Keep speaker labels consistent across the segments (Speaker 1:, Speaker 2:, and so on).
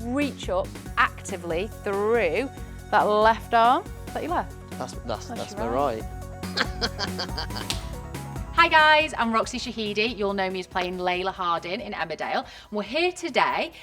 Speaker 1: reach up actively through that left arm. Is that your left?
Speaker 2: That's my right.
Speaker 1: Hi guys, I'm Roxy Shahidi. You'll know me as playing Layla Hardin in Emmerdale. We're here today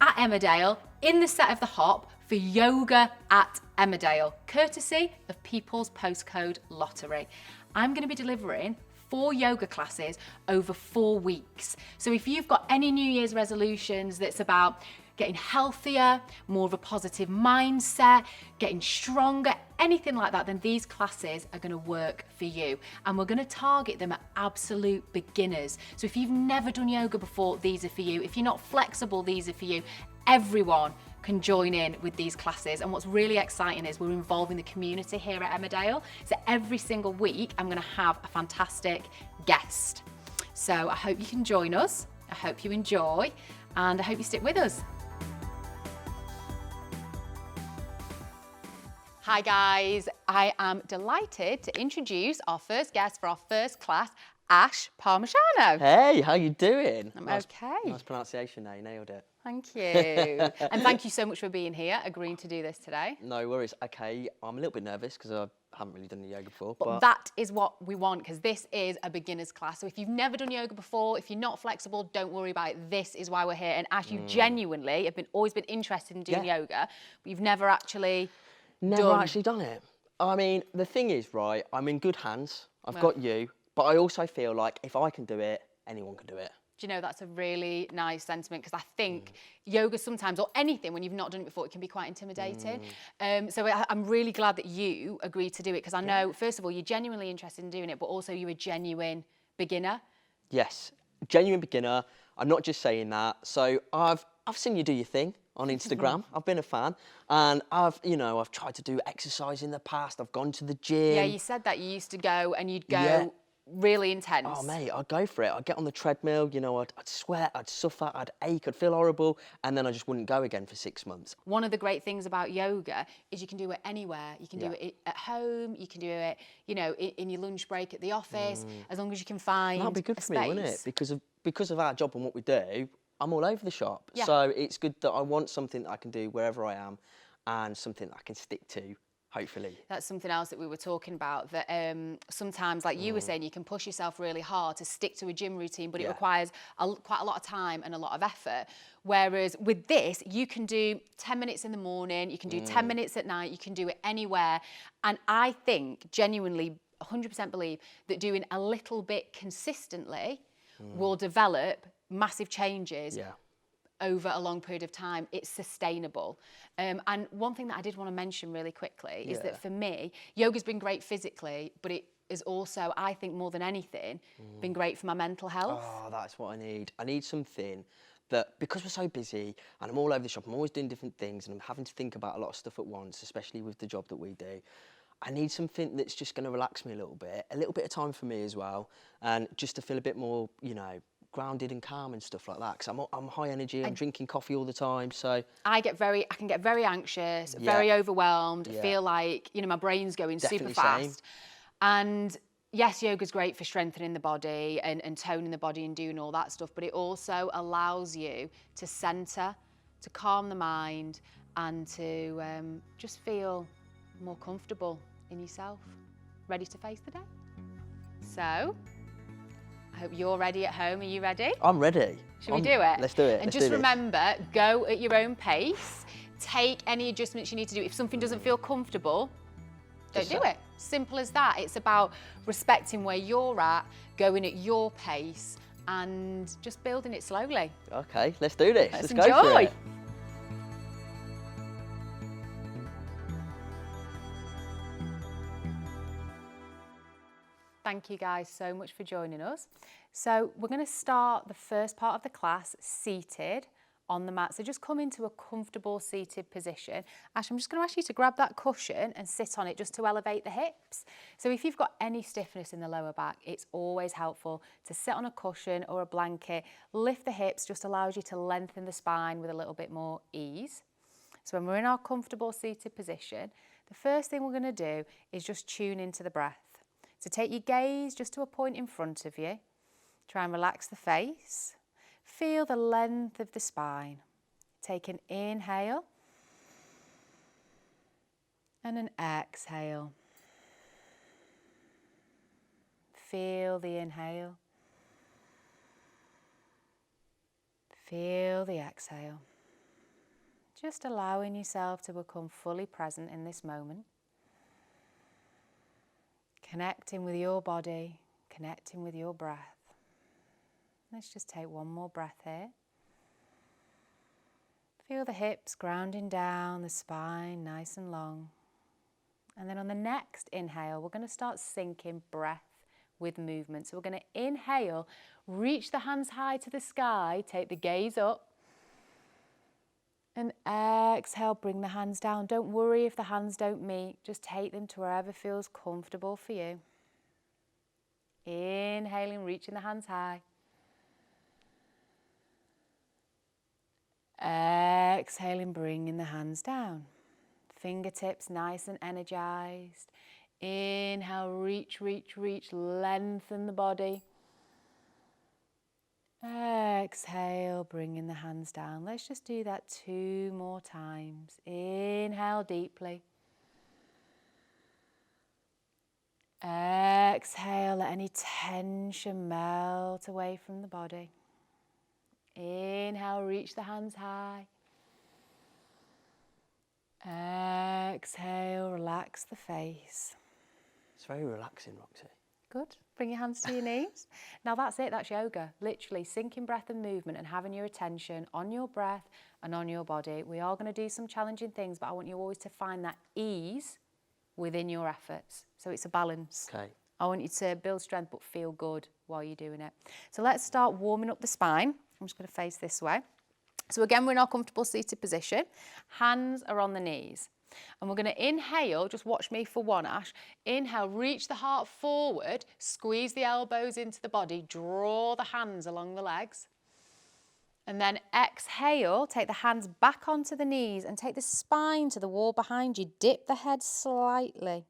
Speaker 1: at Emmerdale in the set of The Hop for Yoga at Emmerdale, courtesy of People's Postcode Lottery. I'm going to be delivering 4 yoga classes over 4 weeks. So if you've got any New Year's resolutions that's about getting healthier, more of a positive mindset, getting stronger, anything like that, then these classes are going to work for you. And we're going to target them at absolute beginners. So if you've never done yoga before, these are for you. If you're not flexible, these are for you. Everyone can join in with these classes. And what's really exciting is we're involving the community here at Emmerdale. So every single week, I'm going to have a fantastic guest. So I hope you can join us. I hope you enjoy, and I hope you stick with us. Hi guys, I am delighted to introduce our first guest for our first class, Ash Palmisciano.
Speaker 2: Hey, how you doing?
Speaker 1: I'm okay.
Speaker 2: Nice pronunciation there, you nailed it.
Speaker 1: Thank you. And thank you so much for being here, agreeing to do this today.
Speaker 2: No worries. Okay, I'm a little bit nervous because I haven't really done the yoga before.
Speaker 1: But that is what we want, because this is a beginner's class. So if you've never done yoga before, if you're not flexible, don't worry about it. This is why we're here. And Ash, you genuinely have always been interested in doing yoga, but you've never actually
Speaker 2: actually done it. I mean, the thing is, right, I'm in good hands. I've got you, but I also feel like if I can do it, anyone can do it.
Speaker 1: Do you know, that's a really nice sentiment, because I think yoga sometimes, or anything, when you've not done it before, it can be quite intimidating. So I'm really glad that you agreed to do it, because I know, first of all, you're genuinely interested in doing it, but also you're a genuine beginner.
Speaker 2: Yes, genuine beginner. I'm not just saying that. So I've seen you do your thing on Instagram. I've been a fan, and I've tried to do exercise in the past. I've gone to the gym.
Speaker 1: Yeah, you said that you used to go, and you'd go really intense.
Speaker 2: Oh mate, I'd go for it. I'd get on the treadmill, I'd sweat, I'd suffer, I'd ache, I'd feel horrible, and then I just wouldn't go again for 6 months.
Speaker 1: One of the great things about yoga is you can do it anywhere. You can do it at home, you can do it, in your lunch break at the office, as long as you can find
Speaker 2: That'd be good
Speaker 1: a
Speaker 2: for me, wouldn't it? Because of our job and what we do, I'm all over the shop.
Speaker 1: Yeah.
Speaker 2: So it's good that I want something that I can do wherever I am, and something that I can stick to, hopefully.
Speaker 1: That's something else that we were talking about, that sometimes, like you were saying, you can push yourself really hard to stick to a gym routine, but it requires quite a lot of time and a lot of effort. Whereas with this, you can do 10 minutes in the morning, you can do 10 minutes at night, you can do it anywhere. And I think, genuinely, 100% believe that doing a little bit consistently will develop massive changes over a long period of time. It's sustainable. And one thing that I did want to mention really quickly is that for me, yoga's been great physically, but it is also, I think more than anything, been great for my mental health.
Speaker 2: Oh, that's what I need. I need something that, because we're so busy and I'm all over the shop, I'm always doing different things and I'm having to think about a lot of stuff at once, especially with the job that we do. I need something that's just going to relax me a little bit of time for me as well, and just to feel a bit more, grounded and calm and stuff like that, because I'm high energy, I'm drinking coffee all the time, so
Speaker 1: I can get very anxious, very overwhelmed, feel like my brain's going super fast. And yes, yoga's great for strengthening the body and toning the body and doing all that stuff, but it also allows you to center, to calm the mind, and to just feel more comfortable in yourself, ready to face the day. So I hope you're ready at home. Are you ready?
Speaker 2: I'm ready.
Speaker 1: Should we do it?
Speaker 2: Let's do it.
Speaker 1: And just remember, go at your own pace. Take any adjustments you need to do. If something doesn't feel comfortable, don't do it. Simple as that. It's about respecting where you're at, going at your pace, and just building it slowly.
Speaker 2: Okay, let's do this.
Speaker 1: Let's
Speaker 2: go for it.
Speaker 1: Thank you guys so much for joining us. So we're going to start the first part of the class seated on the mat. So just come into a comfortable seated position. Ash, I'm just going to ask you to grab that cushion and sit on it just to elevate the hips. So if you've got any stiffness in the lower back, it's always helpful to sit on a cushion or a blanket. Lift the hips, just allows you to lengthen the spine with a little bit more ease. So when we're in our comfortable seated position, the first thing we're going to do is just tune into the breath. So take your gaze just to a point in front of you. Try and relax the face. Feel the length of the spine. Take an inhale and an exhale. Feel the inhale. Feel the exhale. Just allowing yourself to become fully present in this moment. Connecting with your body, connecting with your breath. Let's just take one more breath here. Feel the hips grounding down, the spine nice and long. And then on the next inhale, we're going to start syncing breath with movement. So we're going to inhale, reach the hands high to the sky, take the gaze up. And exhale, bring the hands down. Don't worry if the hands don't meet. Just take them to wherever feels comfortable for you. Inhaling, reaching the hands high. Exhaling, bringing the hands down. Fingertips nice and energized. Inhale, reach, reach, reach. Lengthen the body. Exhale, bringing the hands down. Let's just do that 2 more times. Inhale deeply. Exhale, let any tension melt away from the body. Inhale, reach the hands high. Exhale, relax the face.
Speaker 2: It's very relaxing, Roxy.
Speaker 1: Good. Bring your hands to your knees. Now that's it, that's yoga. Literally syncing breath and movement and having your attention on your breath and on your body. We are going to do some challenging things, but I want you always to find that ease within your efforts. So it's a balance.
Speaker 2: Okay.
Speaker 1: I want you to build strength but feel good while you're doing it. So let's start warming up the spine. I'm just going to face this way. So again, we're in our comfortable seated position. Hands are on the knees. And we're going to inhale, just watch me for one, Ash. Inhale, reach the heart forward, squeeze the elbows into the body, draw the hands along the legs. And then exhale, take the hands back onto the knees and take the spine to the wall behind you. Dip the head slightly.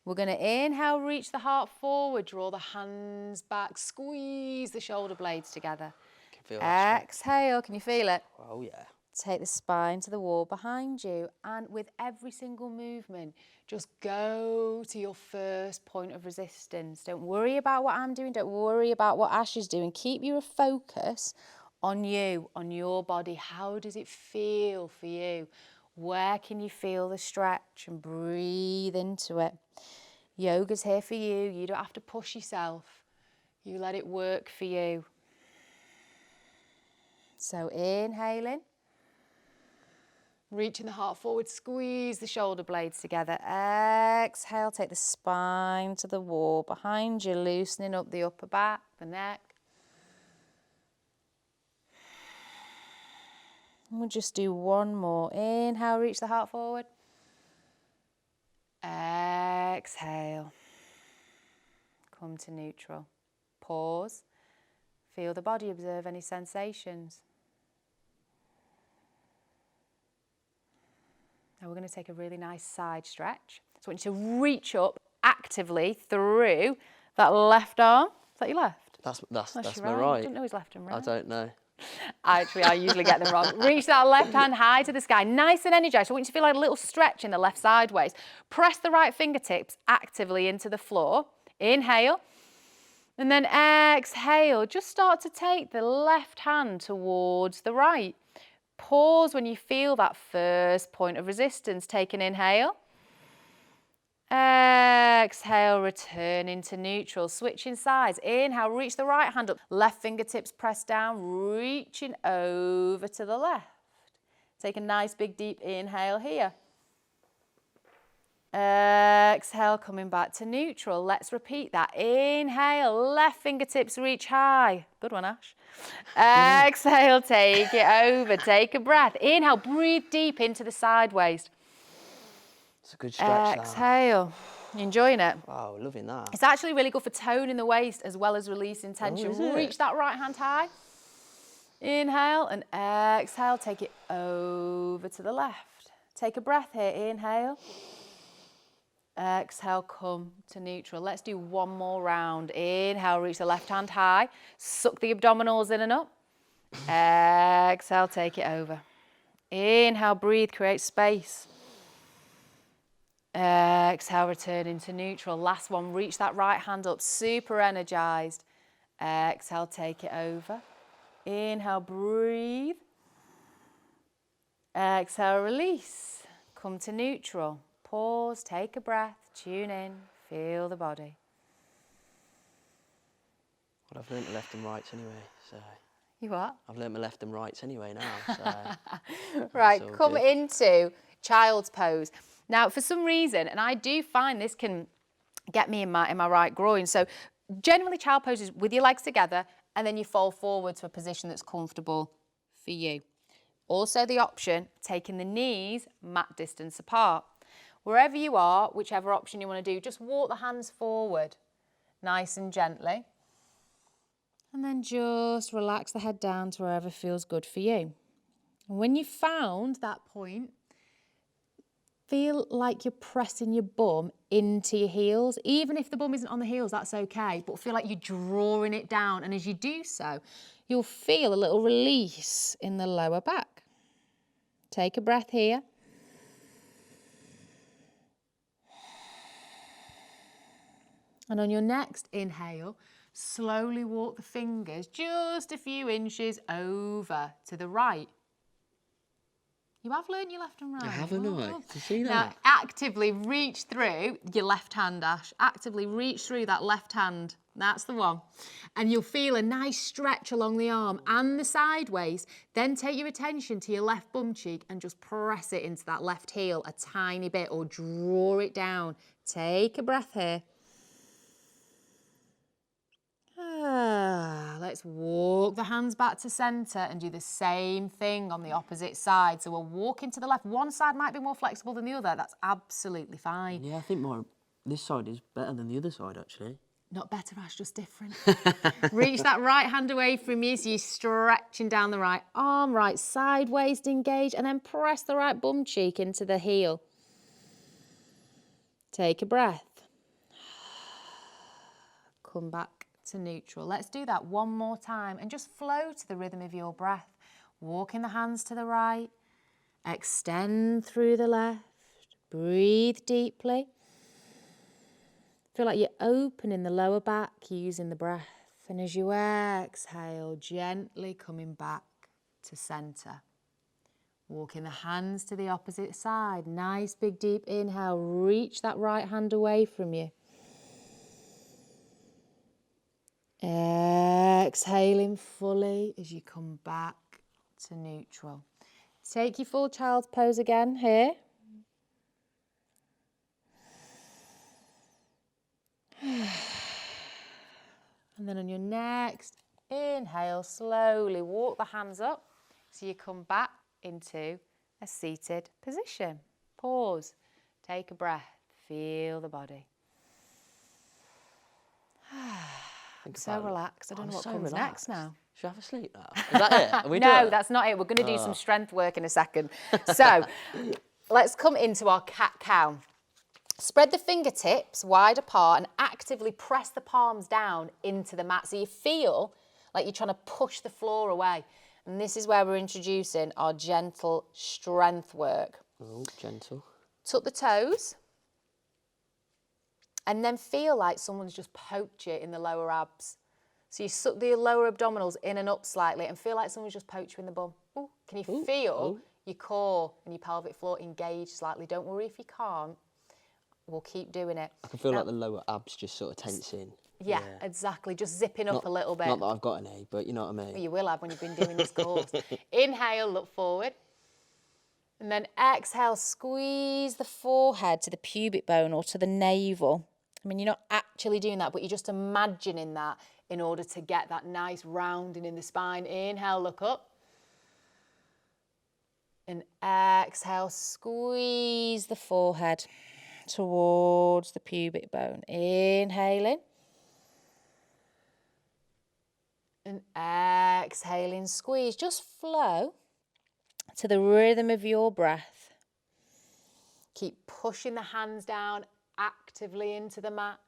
Speaker 1: We're going to inhale, reach the heart forward, draw the hands back, squeeze the shoulder blades together.
Speaker 2: Feel that
Speaker 1: exhale, can you feel it?
Speaker 2: Oh yeah.
Speaker 1: Take the spine to the wall behind you, and with every single movement, just go to your first point of resistance. Don't worry about what I'm doing, don't worry about what Ash is doing. Keep your focus on you, on your body. How does it feel for you? Where can you feel the stretch? And breathe into it. Yoga's here for you. You don't have to push yourself. You let it work for you. So inhaling. Reaching the heart forward, squeeze the shoulder blades together. Exhale, take the spine to the wall behind you, loosening up the upper back, the neck. And we'll just do one more. Inhale, reach the heart forward. Exhale. Come to neutral. Pause. Feel the body, observe any sensations. Now we're going to take a really nice side stretch. So I want you to reach up actively through that left arm. Is that your left?
Speaker 2: That's
Speaker 1: your
Speaker 2: my right.
Speaker 1: I don't know his left and right.
Speaker 2: I don't know.
Speaker 1: Actually, I usually get them wrong. Reach that left hand high to the sky, nice and energized. So I want you to feel like a little stretch in the left sideways. Press the right fingertips actively into the floor. Inhale. And then exhale. Just start to take the left hand towards the right. Pause when you feel that first point of resistance. Take an inhale. Exhale, return into neutral. Switching sides. Inhale, reach the right hand up. Left fingertips press down, reaching over to the left. Take a nice big deep inhale here. Exhale, coming back to neutral. Let's repeat that. Inhale, left fingertips reach high. Good one, Ash. Exhale, take it over. Take a breath. Inhale, breathe deep into the sideways.
Speaker 2: It's a good stretch.
Speaker 1: Exhale. You enjoying it?
Speaker 2: Wow, loving that.
Speaker 1: It's actually really good for toning the waist as well as releasing tension. Reach that right hand high. Inhale and exhale. Take it over to the left. Take a breath here. Inhale. Exhale, come to neutral. Let's do one more round. Inhale, reach the left hand high. Suck the abdominals in and up. Exhale, take it over. Inhale, breathe, create space. Exhale, return into neutral. Last one, reach that right hand up, super energized. Exhale, take it over. Inhale, breathe. Exhale, release. Come to neutral. Pause, take a breath, tune in, feel the body.
Speaker 2: Well, I've learnt the left and rights anyway, so...
Speaker 1: You what?
Speaker 2: I've learnt my left and rights anyway now, so...
Speaker 1: Right, come
Speaker 2: good.
Speaker 1: into child's pose. Now, for some reason, and I do find this can get me in my right groin, so generally child pose is with your legs together and then you fall forward to a position that's comfortable for you. Also the option, taking the knees mat distance apart. Wherever you are, whichever option you want to do, just walk the hands forward, nice and gently. And then just relax the head down to wherever feels good for you. And when you've found that point, feel like you're pressing your bum into your heels. Even if the bum isn't on the heels, that's okay, but feel like you're drawing it down. And as you do so, you'll feel a little release in the lower back. Take a breath here. And on your next inhale, slowly walk the fingers just a few inches over to the right. You have learned your left and right.
Speaker 2: I haven't, I? Did you see that?
Speaker 1: Now, actively reach through your left hand, Ash. Actively reach through that left hand. That's the one. And you'll feel a nice stretch along the arm and the sideways. Then take your attention to your left bum cheek and just press it into that left heel a tiny bit or draw it down. Take a breath here. Let's walk the hands back to centre and do the same thing on the opposite side. So we'll walk into the left. One side might be more flexible than the other. That's absolutely fine.
Speaker 2: Yeah, I think this side is better than the other side, actually.
Speaker 1: Not better, Ash, just different. Reach that right hand away from you, so you're stretching down the right arm, right side waist engage, and then press the right bum cheek into the heel. Take a breath. Come back to neutral. Let's do that one more time and just flow to the rhythm of your breath. Walking the hands to the right, extend through the left, breathe deeply. Feel like you're opening the lower back using the breath. And as you exhale, gently coming back to centre. Walking the hands to the opposite side. Nice big deep inhale. Reach that right hand away from you. Exhaling fully as you come back to neutral. Take your full child's pose again here. And then on your next inhale, slowly walk the hands up so you come back into a seated position. Pause, take a breath, feel the body. I'm so relaxed. I don't know what comes next now.
Speaker 2: Should I have a sleep now? Is that it? Are we
Speaker 1: No,
Speaker 2: done?
Speaker 1: that's not it. We're going to do some strength work in a second. So let's come into our cat-cow. Spread the fingertips wide apart and actively press the palms down into the mat so you feel like you're trying to push the floor away. And this is where we're introducing our gentle strength work.
Speaker 2: Oh, gentle.
Speaker 1: Tuck the toes. And then feel like someone's just poked you in the lower abs. So you suck the lower abdominals in and up slightly and feel like someone's just poked you in the bum. Ooh. Can you feel your core and your pelvic floor engage slightly? Don't worry if you can't. We'll keep doing it.
Speaker 2: I can feel like the lower abs just sort of tensing.
Speaker 1: Yeah, exactly. Just zipping up a little bit.
Speaker 2: Not that I've got any, but you know what I mean.
Speaker 1: Well, you will have when you've been doing this course. Inhale, look forward. And then exhale, squeeze the forehead to the pubic bone or to the navel. I mean, you're not actually doing that, but you're just imagining that in order to get that nice rounding in the spine. Inhale, look up. And exhale, squeeze the forehead towards the pubic bone. Inhaling. And exhaling, squeeze. Just flow to the rhythm of your breath. Keep pushing the hands down actively into the mat.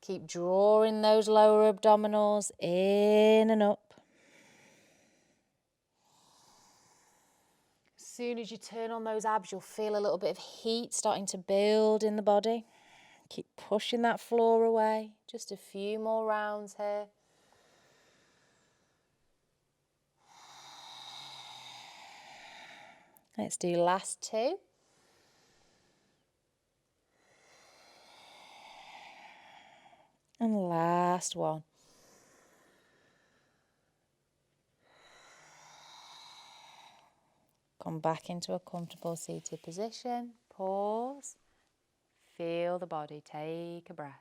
Speaker 1: Keep drawing those lower abdominals in and up. soon as you turn on those abs, you'll feel a little bit of heat starting to build in the body. Keep pushing that floor away. Just a few more rounds here. Let's do last 2. And last one. Come back into a comfortable seated position. Pause. Feel the body. Take a breath.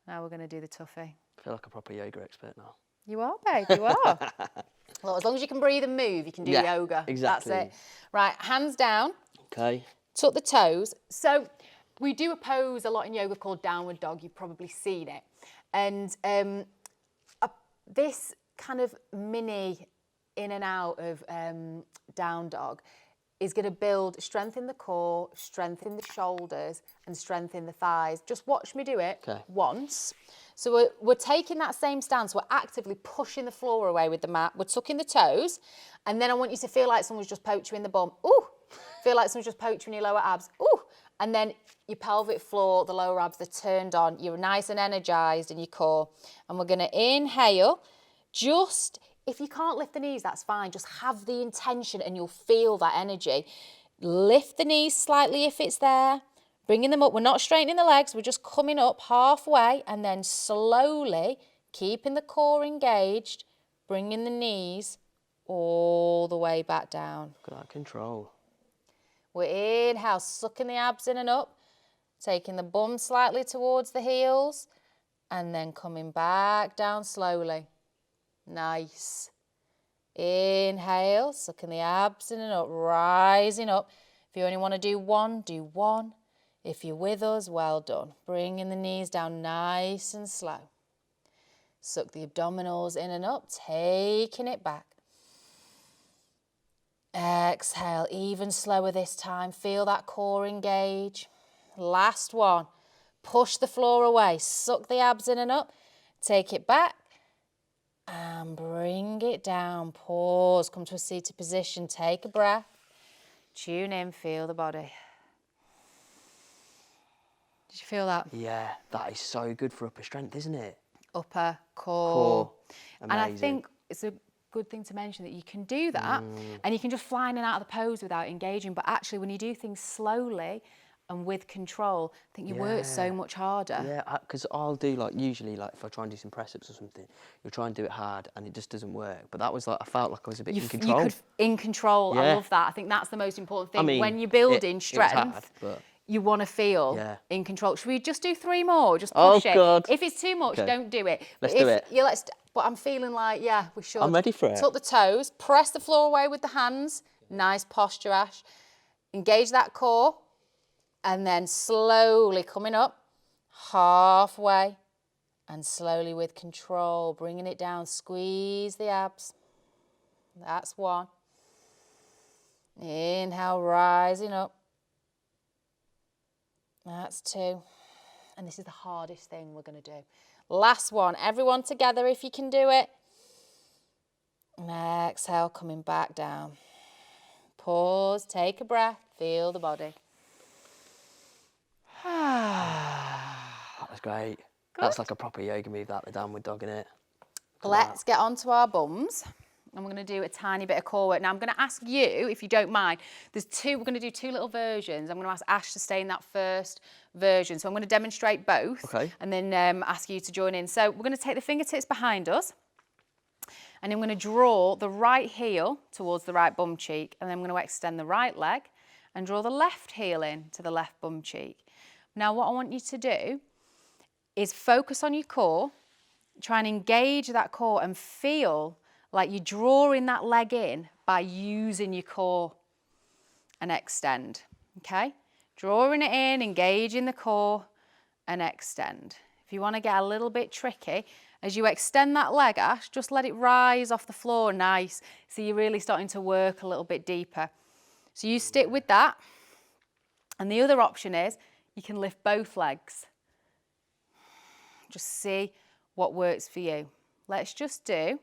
Speaker 1: Now we're going to do the toughie.
Speaker 2: I feel like a proper yoga expert now.
Speaker 1: You are, babe, you are. Well, as long as you can breathe and move, you can do yoga.
Speaker 2: Exactly.
Speaker 1: That's it. Right, hands down.
Speaker 2: Okay.
Speaker 1: Tuck the toes. So we do a pose a lot in yoga called downward dog. You've probably seen it. And this kind of mini in and out of down dog is going to build strength in the core, strength in the shoulders, and strength in the thighs. Just watch me do it once. So we're taking that same stance. We're actively pushing the floor away with the mat. We're tucking the toes. And then I want you to feel like someone's just poked you in the bum. Ooh. Feel like someone's just poked you in your lower abs. Ooh. And then your pelvic floor, the lower abs, they're turned on. You're nice and energized in your core. And we're going to inhale. Just, if you can't lift the knees, that's fine. Just have the intention and you'll feel that energy. Lift the knees slightly if it's there. Bringing them up. We're not straightening the legs. We're just coming up halfway and then slowly, keeping the core engaged, bringing the knees all the way back down.
Speaker 2: Look at that control.
Speaker 1: We're inhale, sucking the abs in and up, taking the bum slightly towards the heels and then coming back down slowly. Nice. Inhale, sucking the abs in and up, rising up. If you only want to do one, do one. If you're with us, well done. Bringing the knees down nice and slow. Suck the abdominals in and up, taking it back. Exhale, even slower this time. Feel that core engage. Last one. Push the floor away. Suck the abs in and up. Take it back. And bring it down. Pause. Come to a seated position. Take a breath. Tune in. Feel the body. Did you feel that?
Speaker 2: Yeah, that is so good for upper strength, isn't it?
Speaker 1: Upper core.
Speaker 2: Amazing.
Speaker 1: And I think it's a good thing to mention that you can do that and you can just fly in and out of the pose without engaging. But actually, when you do things slowly and with control, I think you work so much harder.
Speaker 2: Yeah, because I'll do usually if I try and do some press-ups or something, you'll try and do it hard and it just doesn't work. But that was I felt like I was a bit in control.
Speaker 1: In control.
Speaker 2: Yeah.
Speaker 1: I love that. I think that's the most important thing.
Speaker 2: I mean,
Speaker 1: when you're building strength,
Speaker 2: it was hard, but
Speaker 1: you want to feel in control. Should we just do 3 more? Just push it.
Speaker 2: God.
Speaker 1: If it's too much, don't do it.
Speaker 2: Let's do it.
Speaker 1: Yeah, but I'm feeling like, we should.
Speaker 2: I'm ready for it.
Speaker 1: Tuck the toes, press the floor away with the hands. Nice posture, Ash. Engage that core. And then slowly coming up, halfway. And slowly with control, bringing it down. Squeeze the abs. That's 1. Inhale, rising up. That's 2. And this is the hardest thing we're going to do. Last one. Everyone together if you can do it. And exhale, coming back down. Pause, take a breath, feel the body.
Speaker 2: That was great.
Speaker 1: Good.
Speaker 2: That's like a proper yoga move, the downward dog, innit?
Speaker 1: Let's get onto our bums. And we're going to do a tiny bit of core work. Now, I'm going to ask you, if you don't mind, we're going to do 2 little versions. I'm going to ask Ash to stay in that first version. So I'm going to demonstrate both and then ask you to join in. So we're going to take the fingertips behind us and I'm going to draw the right heel towards the right bum cheek and then I'm going to extend the right leg and draw the left heel in to the left bum cheek. Now, what I want you to do is focus on your core, try and engage that core and feel like you're drawing that leg in by using your core and extend, okay? Drawing it in, engaging the core and extend. If you want to get a little bit tricky, as you extend that leg, Ash, just let it rise off the floor, nice. So you're really starting to work a little bit deeper. So you stick with that. And the other option is you can lift both legs. Just see what works for you. Let's just do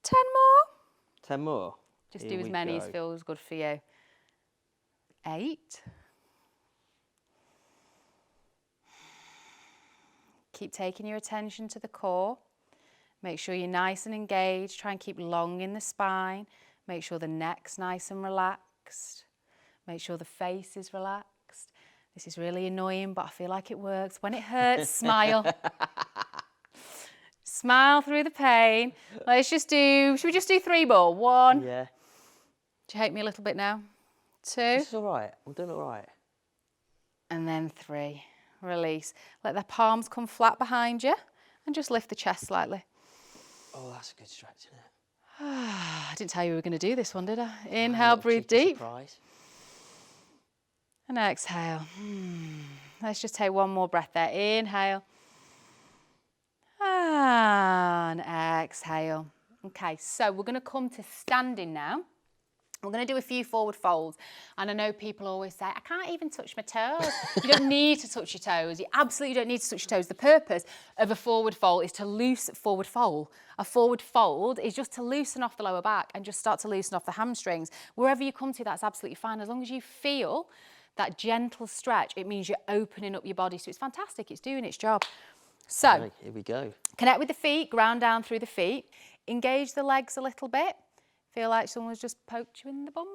Speaker 1: 10 more.
Speaker 2: 10 more.
Speaker 1: Just
Speaker 2: Here
Speaker 1: do as
Speaker 2: we
Speaker 1: many as
Speaker 2: go.
Speaker 1: feels good for you. 8. Keep taking your attention to the core. Make sure you're nice and engaged. Try and keep long in the spine. Make sure the neck's nice and relaxed. Make sure the face is relaxed. This is really annoying, but I feel like it works. When it hurts, smile. Smile through the pain. Should we just do 3 more? 1.
Speaker 2: Yeah.
Speaker 1: Do you hate me a little bit now? 2.
Speaker 2: This is all right. I'm doing all right.
Speaker 1: And then 3. Release. Let the palms come flat behind you and just lift the chest slightly.
Speaker 2: Oh, that's a good stretch, isn't it?
Speaker 1: I didn't tell you we were going to do this one, did I? Inhale, breathe
Speaker 2: cheeky
Speaker 1: deep.
Speaker 2: Surprise.
Speaker 1: And exhale. Let's just take one more breath there. Inhale. And exhale. Okay, so we're going to come to standing now. We're going to do a few forward folds. And I know people always say, I can't even touch my toes. You don't need to touch your toes. You absolutely don't need to touch your toes. The purpose of a forward fold is to forward fold. A forward fold is just to loosen off the lower back and just start to loosen off the hamstrings. Wherever you come to, that's absolutely fine. As long as you feel that gentle stretch, it means you're opening up your body. So it's fantastic. It's doing its job. So,
Speaker 2: Okay, here we go.
Speaker 1: Connect with the feet, ground down through the feet. Engage the legs a little bit. Feel like someone's just poked you in the bum.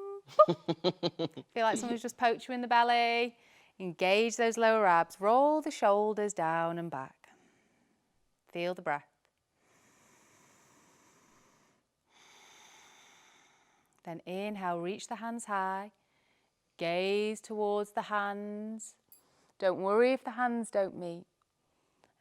Speaker 1: Feel like someone's just poked you in the belly. Engage those lower abs. Roll the shoulders down and back. Feel the breath. Then inhale, reach the hands high. Gaze towards the hands. Don't worry if the hands don't meet.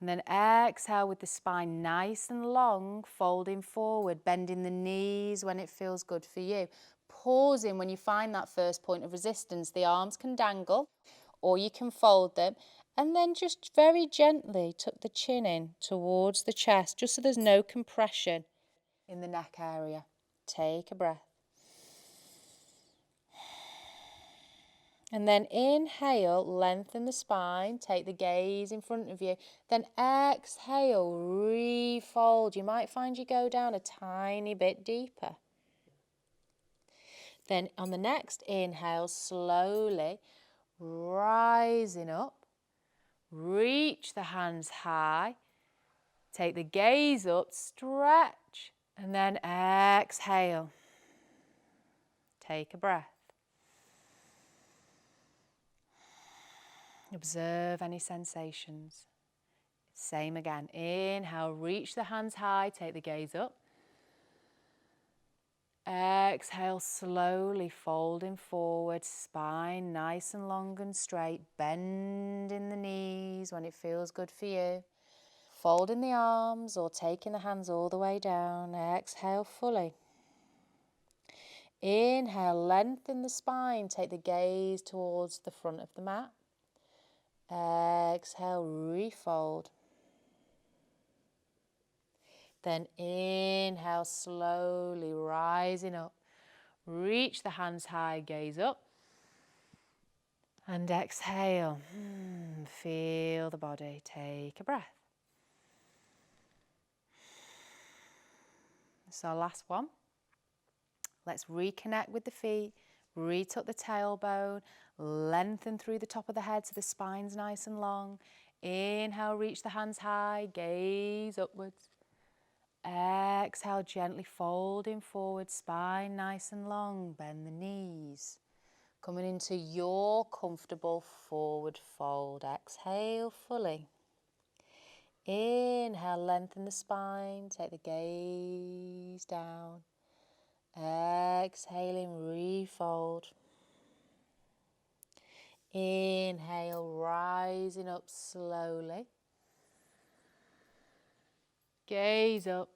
Speaker 1: And then exhale with the spine nice and long, folding forward, bending the knees when it feels good for you. Pausing when you find that first point of resistance. The arms can dangle or you can fold them. And then just very gently tuck the chin in towards the chest, just so there's no compression in the neck area. Take a breath. And then inhale, lengthen the spine, take the gaze in front of you. Then exhale, refold. You might find you go down a tiny bit deeper. Then on the next inhale, slowly rising up. Reach the hands high. Take the gaze up, stretch, and then exhale. Take a breath. Observe any sensations. Same again. Inhale, reach the hands high, take the gaze up. Exhale, slowly folding forward, spine nice and long and straight. Bend in the knees when it feels good for you. Folding the arms or taking the hands all the way down. Exhale fully. Inhale, lengthen the spine, take the gaze towards the front of the mat. Exhale, refold. Then inhale, slowly rising up. Reach the hands high, gaze up. And exhale. Feel the body. Take a breath. This is our last one. Let's reconnect with the feet. Retuck the tailbone. Lengthen through the top of the head so the spine's nice and long. Inhale, reach the hands high, gaze upwards. Exhale, gently folding forward, spine nice and long, bend the knees. Coming into your comfortable forward fold. Exhale fully. Inhale, lengthen the spine, take the gaze down. Exhaling, refold. Inhale, rising up slowly. Gaze up.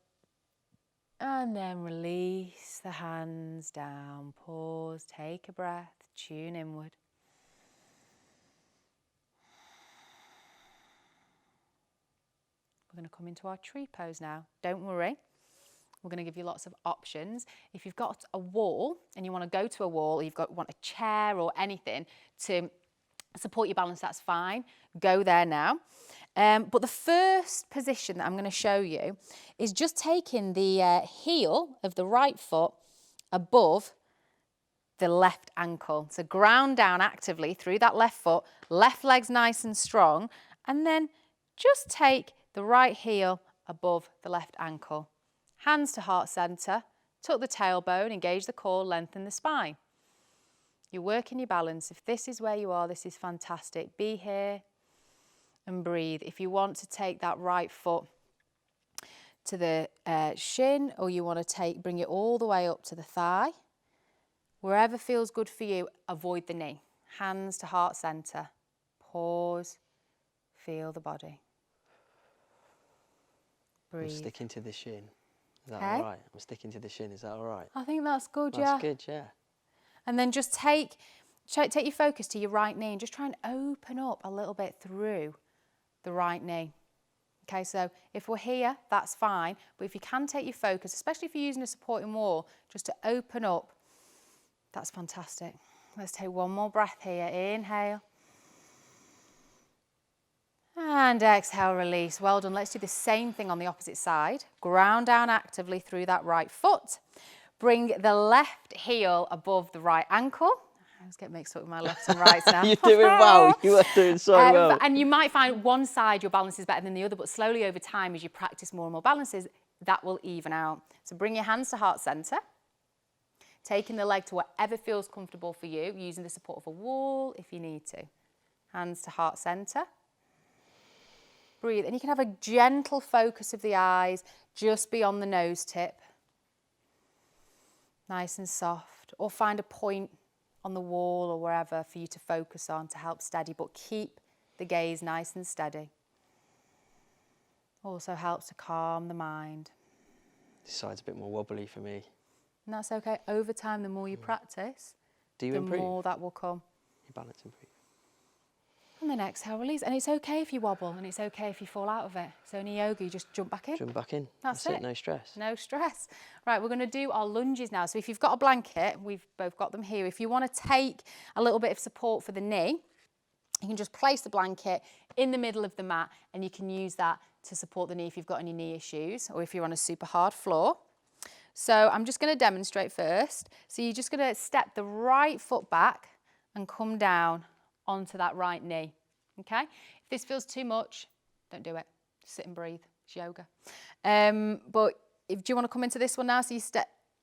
Speaker 1: And then release the hands down. Pause, take a breath, tune inward. We're going to come into our tree pose now. Don't worry. We're going to give you lots of options. If you've got a wall and you want to go to a wall, or want a chair or anything to support your balance, that's fine. Go there now. But the first position that I'm going to show you is just taking the heel of the right foot above the left ankle. So ground down actively through that left foot, left leg's nice and strong, and then just take the right heel above the left ankle. Hands to heart center, tuck the tailbone, engage the core, lengthen the spine. You're working your balance. If this is where you are, this is fantastic. Be here and breathe. If you want to take that right foot to the shin, or you want to bring it all the way up to the thigh, wherever feels good for you, avoid the knee. Hands to heart center. Pause. Feel the body. Breathe.
Speaker 2: I'm sticking to the shin. Is that
Speaker 1: Okay.
Speaker 2: all right? I'm sticking to the shin. Is that all right?
Speaker 1: I think that's good, yeah.
Speaker 2: That's good, yeah.
Speaker 1: And then just take your focus to your right knee and just try and open up a little bit through the right knee. Okay, so if we're here, that's fine. But if you can take your focus, especially if you're using a supporting wall, just to open up, that's fantastic. Let's take one more breath here. Inhale. And exhale, release. Well done. Let's do the same thing on the opposite side. Ground down actively through that right foot. Bring the left heel above the right ankle. I always get mixed up with my lefts and rights now.
Speaker 2: You're doing well. You are doing so well.
Speaker 1: And you might find one side your balance is better than the other, but slowly over time, as you practice more and more balances, that will even out. So bring your hands to heart center. Taking the leg to whatever feels comfortable for you, using the support of a wall if you need to. Hands to heart center. Breathe, and you can have a gentle focus of the eyes just beyond the nose tip. Nice and soft, or find a point on the wall or wherever for you to focus on to help steady, but keep the gaze nice and steady. Also helps to calm the mind.
Speaker 2: This side's a bit more wobbly for me.
Speaker 1: And that's okay. Over time, the more you practice,
Speaker 2: Do you
Speaker 1: the
Speaker 2: improve?
Speaker 1: more that will come.
Speaker 2: Your balance improve.
Speaker 1: And then exhale, release. And it's okay if you wobble, and it's okay if you fall out of it. It's only yoga, you just jump back in.
Speaker 2: Jump back in.
Speaker 1: That's it.
Speaker 2: No stress.
Speaker 1: No stress. Right, we're going to do our lunges now. So if you've got a blanket, we've both got them here. If you want to take a little bit of support for the knee, you can just place the blanket in the middle of the mat, and you can use that to support the knee if you've got any knee issues, or if you're on a super hard floor. So I'm just going to demonstrate first. So you're just going to step the right foot back and come down onto that right knee. Okay? If this feels too much, don't do it. Just sit and breathe. It's yoga. But do you want to come into this one now?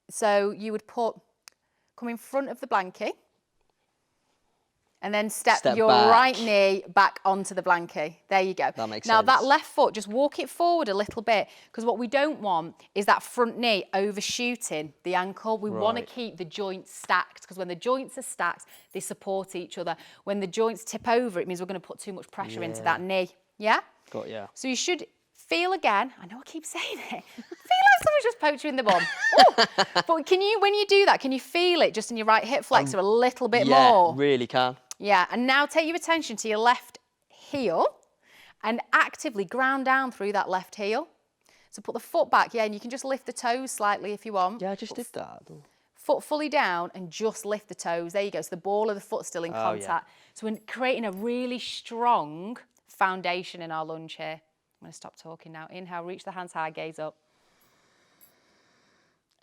Speaker 1: So you would come in front of the blanket and then step your
Speaker 2: back.
Speaker 1: right knee back onto the blanket. There you go.
Speaker 2: That makes
Speaker 1: now
Speaker 2: sense.
Speaker 1: that left foot, just walk it forward a little bit, because what we don't want is that front knee overshooting the ankle. We want to keep the joints stacked, because when the joints are stacked, they support each other. When the joints tip over, it means we're going to put too much pressure into that knee. Yeah?
Speaker 2: Got ya.
Speaker 1: So you should feel again. I know I keep saying it. Feel like someone's just poked you in the bum. Ooh. But can you, when you do that, can you feel it just in your right hip flexor a little bit more?
Speaker 2: Yeah, really can.
Speaker 1: Yeah, and now take your attention to your left heel and actively ground down through that left heel. So put the foot back, yeah, and you can just lift the toes slightly if you want.
Speaker 2: Yeah, I just did that.
Speaker 1: Foot fully down and just lift the toes. There you go. So the ball of the foot's still in contact.
Speaker 2: Yeah.
Speaker 1: So we're creating a really strong foundation in our lunge here. I'm going to stop talking now. Inhale, reach the hands high, gaze up.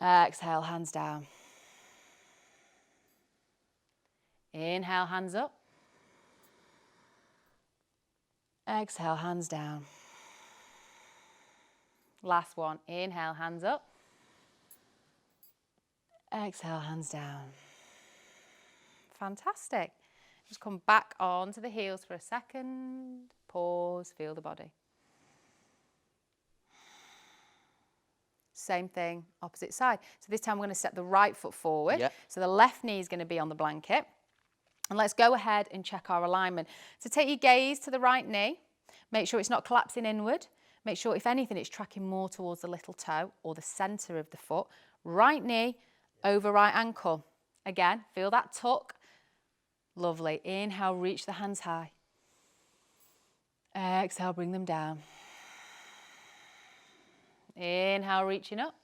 Speaker 1: Exhale, hands down. Inhale, hands up. Exhale, hands down. Last one. Inhale, hands up. Exhale, hands down. Fantastic. Just come back onto the heels for a second. Pause, feel the body. Same thing, opposite side. So this time we're going to step the right foot forward.
Speaker 2: Yep.
Speaker 1: So the left knee is going to be on the blanket. And let's go ahead and check our alignment. So take your gaze to the right knee. Make sure it's not collapsing inward. Make sure, if anything, it's tracking more towards the little toe or the centre of the foot. Right knee over right ankle. Again, feel that tuck. Lovely. Inhale, reach the hands high. Exhale, bring them down. Inhale, reaching up.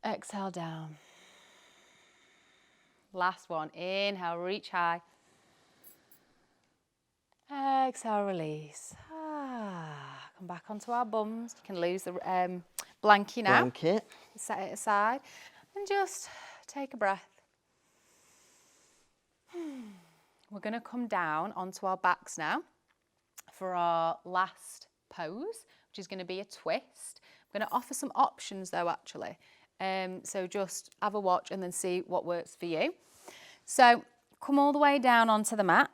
Speaker 1: Exhale, down. Last one. Inhale, reach high. Exhale, release. Come back onto our bums. You can lose the blankie now.
Speaker 2: Blanket.
Speaker 1: Set it aside and just take a breath. We're going to come down onto our backs now for our last pose, which is going to be a twist. I'm going to offer some options though, actually. So just have a watch and then see what works for you. So come all the way down onto the mat.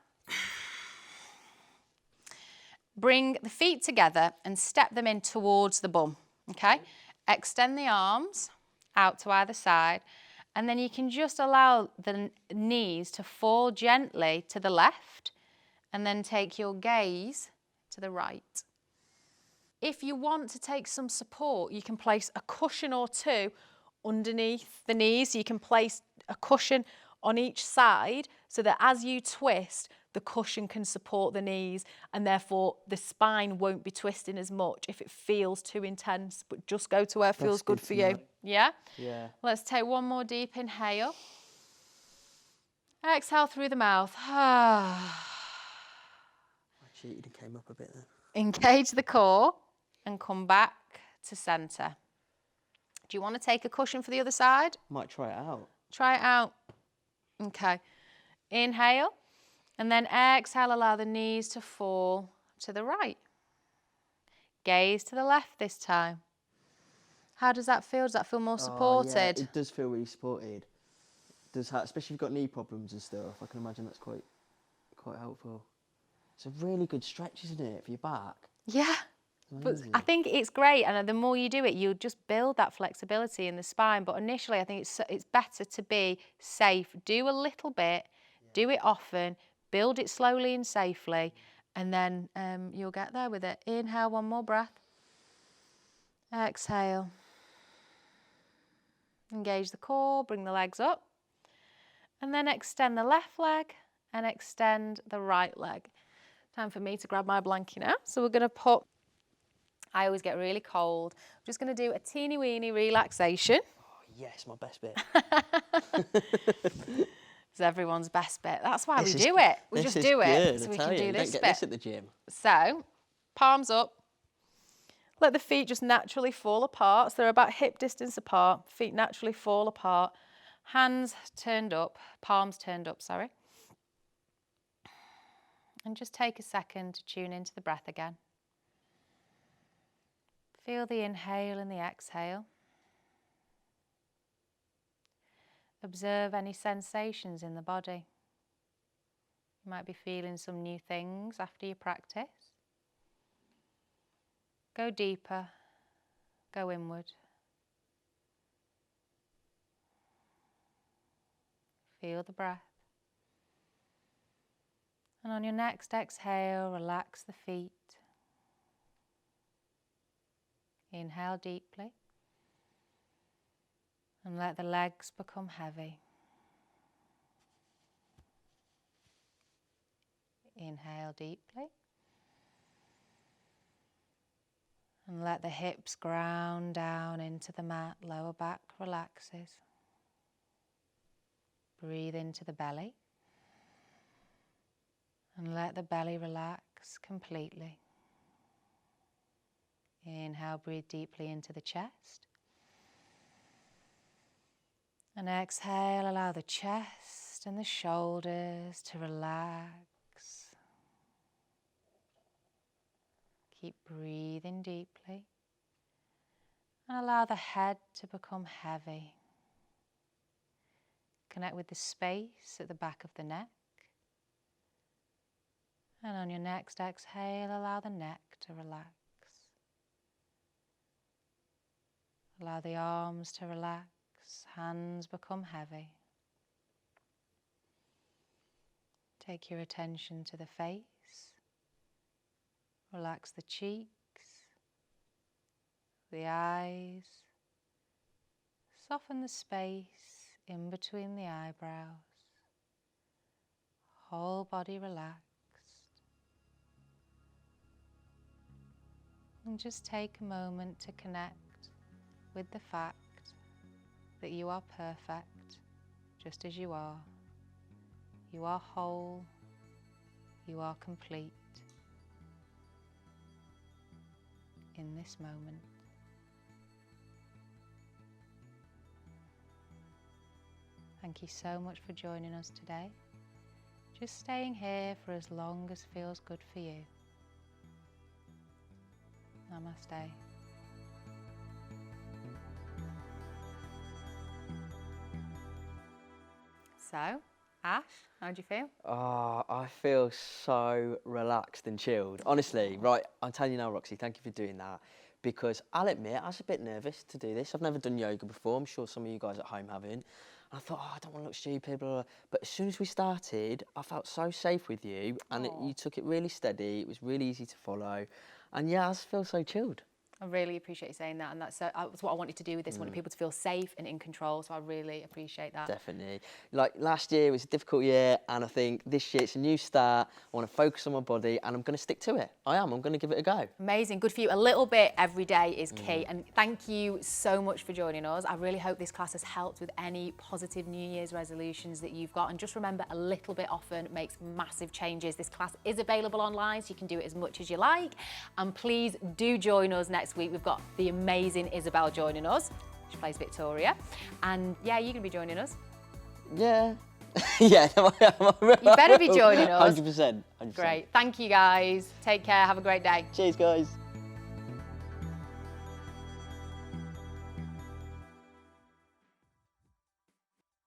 Speaker 1: Bring the feet together and step them in towards the bum, okay? Extend the arms out to either side, and then you can just allow the knees to fall gently to the left, and then take your gaze to the right. If you want to take some support, you can place a cushion or two underneath the knees. You can place a cushion on each side so that as you twist, the cushion can support the knees and therefore the spine won't be twisting as much if it feels too intense, but just go to where it feels good for you. Yeah?
Speaker 2: Yeah.
Speaker 1: Let's take one more deep inhale. Exhale through the mouth.
Speaker 2: I cheated and came up a bit then.
Speaker 1: Engage the core and come back to centre. Do you want to take a cushion for the other side?
Speaker 2: Might try it out.
Speaker 1: Try it out. Okay. Inhale. And then exhale, allow the knees to fall to the right. Gaze to the left this time. How does that feel? Does that feel more supported?
Speaker 2: Yeah, it does feel really supported. It does, especially if you've got knee problems and stuff. I can imagine that's quite helpful. It's a really good stretch, isn't it, for your back?
Speaker 1: Yeah. But I think it's great, and the more you do it, you'll just build that flexibility in the spine. But initially, I think it's better to be safe. Do a little bit, do it often, build it slowly and safely, and then you'll get there with it. Inhale, one more breath. Exhale. Engage the core, bring the legs up, and then extend the left leg and extend the right leg. Time for me to grab my blankie now. So we're going to put, I always get really cold. I'm just going to do a teeny weeny relaxation.
Speaker 2: Oh, yes, my best bit.
Speaker 1: It's everyone's best bit. That's why we do it. We just do it so we can do this bit.
Speaker 2: Don't get this at the gym.
Speaker 1: So, palms up. Let the feet just naturally fall apart. So they're about hip distance apart. Feet naturally fall apart. Hands turned up, palms turned up, sorry. And just take a second to tune into the breath again. Feel the inhale and the exhale. Observe any sensations in the body. You might be feeling some new things after your practice. Go deeper, go inward. Feel the breath. And on your next exhale, relax the feet. Inhale deeply. And let the legs become heavy. Inhale deeply. And let the hips ground down into the mat, lower back relaxes. Breathe into the belly. And let the belly relax completely. Inhale, breathe deeply into the chest. And exhale, allow the chest and the shoulders to relax. Keep breathing deeply. And allow the head to become heavy. Connect with the space at the back of the neck. And on your next exhale, allow the neck to relax. Allow the arms to relax, hands become heavy. Take your attention to the face. Relax the cheeks, the eyes. Soften the space in between the eyebrows. Whole body relaxed. And just take a moment to connect with the fact that you are perfect just as you are. You are whole. You are complete. in this moment. Thank you so much for joining us today. Just staying here for as long as feels good for you. Namaste. So, Ash, how do you feel?
Speaker 2: Oh, I feel so relaxed and chilled. Honestly, right, I'm telling you now, Roxy, thank you for doing that. Because I'll admit, I was a bit nervous to do this. I've never done yoga before. I'm sure some of you guys at home haven't. I thought, oh, I don't want to look stupid, blah, blah. But as soon as we started, I felt so safe with you, and you took it really steady. It was really easy to follow. And yeah, I just feel so chilled.
Speaker 1: I really appreciate you saying that, and that's what I wanted to do with this. I wanted people to feel safe and in control, so I really appreciate that.
Speaker 2: Definitely. Like last year was a difficult year, and I think this year it's a new start. I want to focus on my body, and I'm going to stick to it. I'm going to give it a go.
Speaker 1: Amazing, good for you. A little bit every day is key, and thank you so much for joining us. I really hope this class has helped with any positive New Year's resolutions that you've got, and just remember, a little bit often makes massive changes. This class is available online, so you can do it as much as you like, and please do join us next week. We've got the amazing Isabel joining us. She plays Victoria. And yeah, you're going to be joining us.
Speaker 2: Yeah. Yeah.
Speaker 1: You better be joining us.
Speaker 2: 100%.
Speaker 1: Great. Thank you, guys. Take care. Have a great day.
Speaker 2: Cheers, guys.